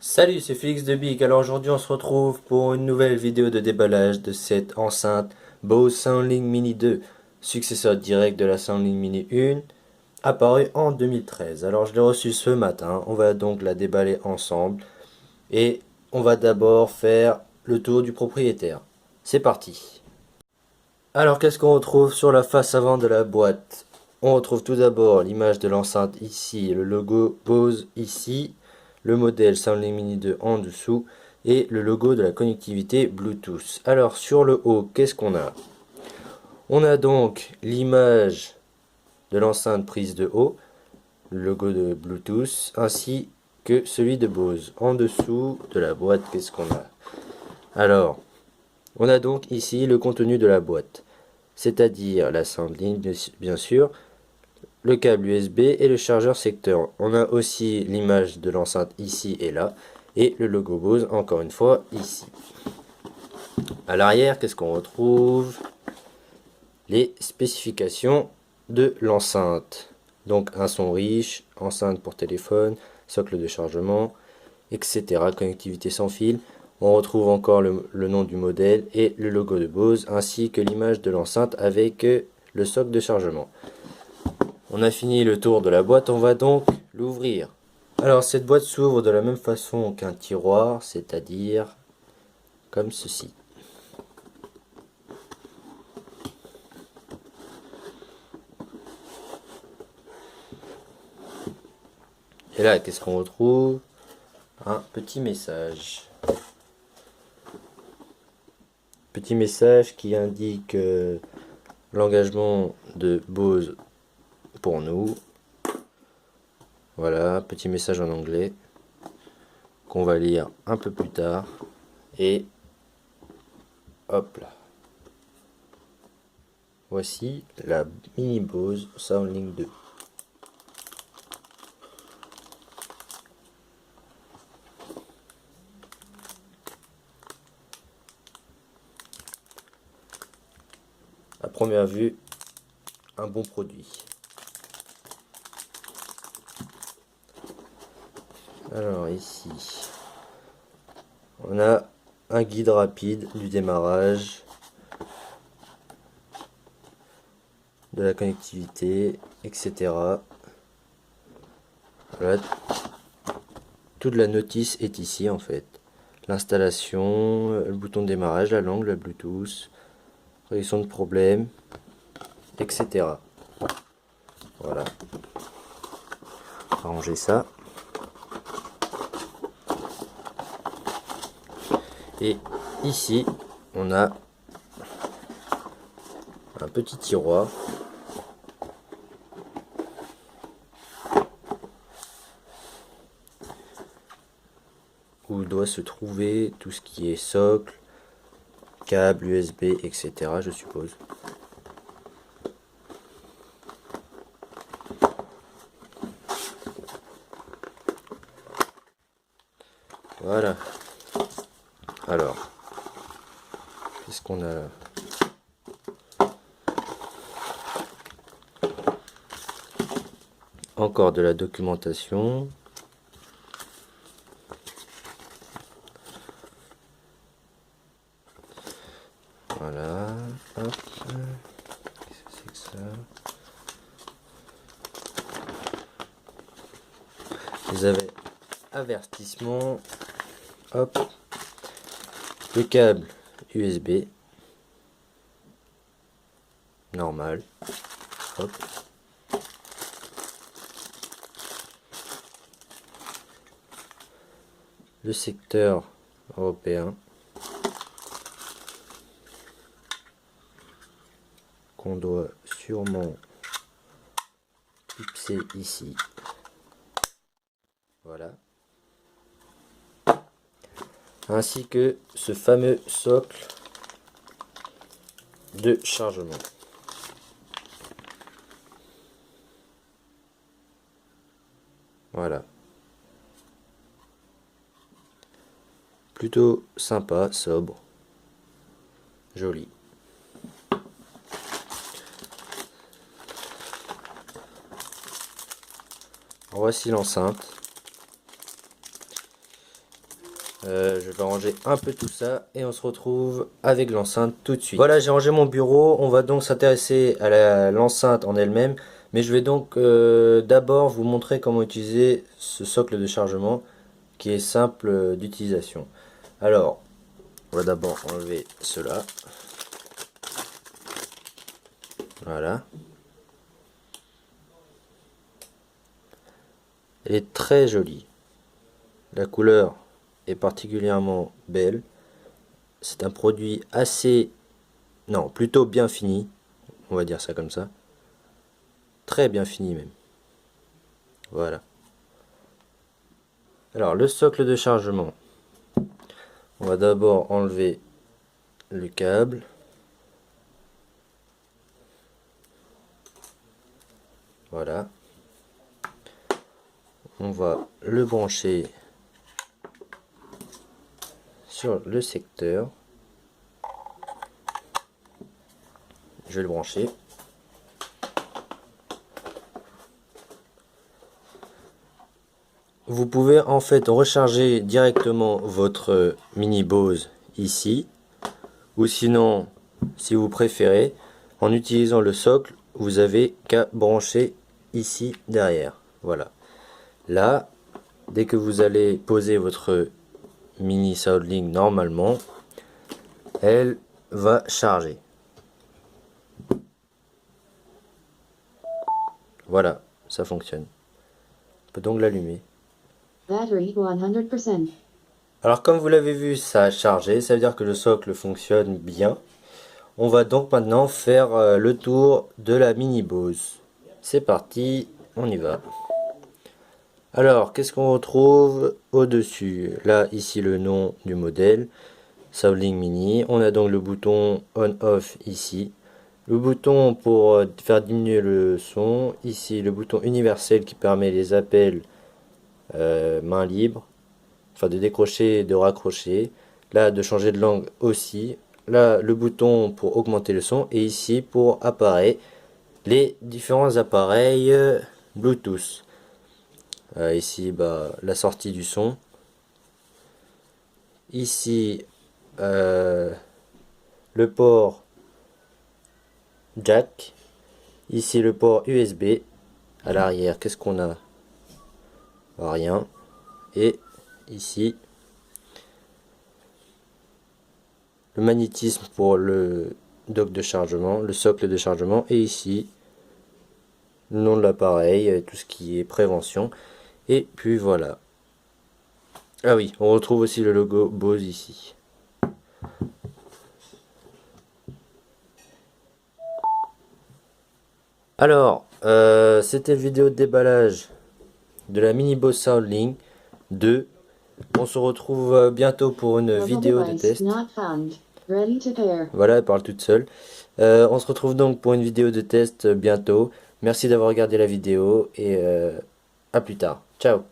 Salut, c'est Félix de Big. Alors aujourd'hui, on se retrouve pour une nouvelle vidéo de déballage de cette enceinte Bose Soundlink Mini 2, successeur direct de la Soundlink Mini 1, apparue en 2013. Alors je l'ai reçue ce matin. On va donc la déballer ensemble et on va d'abord faire le tour du propriétaire. C'est parti. Alors qu'est-ce qu'on retrouve sur la face avant de la boîte? On retrouve tout d'abord l'image de l'enceinte ici, le logo Bose ici, le modèle Soundlink Mini 2 en dessous et le logo de la connectivité Bluetooth. Alors sur le haut, qu'est-ce qu'on a? On a donc l'image de l'enceinte prise de haut, le logo de Bluetooth, ainsi que celui de Bose. En dessous de la boîte, qu'est-ce qu'on a? Alors, on a donc ici le contenu de la boîte, c'est-à-dire la Soundlink bien sûr, le câble USB et le chargeur secteur. On a aussi l'image de l'enceinte ici et là, et le logo Bose encore une fois ici. À l'arrière, qu'est-ce qu'on retrouve? Les spécifications de l'enceinte. Donc un son riche, enceinte pour téléphone, socle de chargement, etc. Connectivité sans fil. On retrouve encore le nom du modèle et le logo de Bose, ainsi que l'image de l'enceinte avec le socle de chargement. On a fini le tour de la boîte, on va donc l'ouvrir. Alors cette boîte s'ouvre de la même façon qu'un tiroir, c'est-à-dire comme ceci. Et là, qu'est-ce qu'on retrouve? Un petit message. Petit message qui indique l'engagement de Bose pour nous. Voilà, petit message en anglais qu'on va lire un peu plus tard. Et hop là. Voici la mini Bose Soundlink 2. À première vue, un bon produit. Alors ici, on a un guide rapide du démarrage, de la connectivité, etc. Voilà, toute la notice est ici en fait. L'installation, le bouton de démarrage, la langue, la Bluetooth, résolution de problème, etc. Voilà. On va ranger ça. Et ici, on a un petit tiroir où doit se trouver tout ce qui est socle, câble, USB, etc. je suppose. Voilà. Alors, qu'est-ce qu'on a là? Encore de la documentation. Voilà. Hop. Qu'est-ce que c'est que ça? Vous avez avertissement. Hop. Le câble USB. Normal. Hop. Le secteur européen qu'on doit sûrement clipser ici. Voilà. Ainsi que ce fameux socle de chargement. Voilà. Plutôt sympa, sobre, joli. Voici l'enceinte. Je vais ranger un peu tout ça et on se retrouve avec l'enceinte tout de suite. Voilà, j'ai rangé mon bureau. On va donc s'intéresser à l'enceinte en elle-même. Mais je vais donc d'abord vous montrer comment utiliser ce socle de chargement qui est simple d'utilisation. Alors, on va d'abord enlever cela. Voilà. Elle est très jolie. La couleur est particulièrement belle. C'est un produit assez... Non, plutôt bien fini. On va dire ça comme ça. Très bien fini même. Voilà. Alors, le socle de chargement. On va d'abord enlever le câble. Voilà. On va le brancher sur le secteur. Je vais le brancher. Vous pouvez en fait recharger directement votre mini Bose ici, ou sinon, si vous préférez, en utilisant le socle, vous avez qu'à brancher ici derrière. Voilà. Là, dès que vous allez poser votre mini Soundlink normalement, elle va charger. Voilà, ça fonctionne. On peut donc l'allumer. Battery 100%. Alors comme vous l'avez vu, ça a chargé, ça veut dire que le socle fonctionne bien. On va donc maintenant faire le tour de la mini Bose. C'est parti, on y va. Alors, qu'est-ce qu'on retrouve au-dessus? Là, ici, le nom du modèle, Soundlink Mini. On a donc le bouton On-Off ici. Le bouton pour faire diminuer le son. Ici, le bouton universel qui permet les appels main libre. Enfin, de décrocher et de raccrocher. Là, de changer de langue aussi. Là, le bouton pour augmenter le son. Et ici, pour apparaître les différents appareils Bluetooth. Ici, la sortie du son. Ici, le port jack. Ici, le port USB. À l'arrière, qu'est-ce qu'on a? Rien. Et ici, le magnétisme pour le dock de chargement, le socle de chargement. Et ici, le nom de l'appareil, tout ce qui est prévention. Et puis voilà. Ah oui, on retrouve aussi le logo Bose ici. Alors, c'était la vidéo de déballage de la mini Bose Soundlink 2. On se retrouve bientôt pour une vidéo de test. Voilà, elle parle toute seule. On se retrouve donc pour une vidéo de test bientôt. Merci d'avoir regardé la vidéo et à plus tard. Ciao.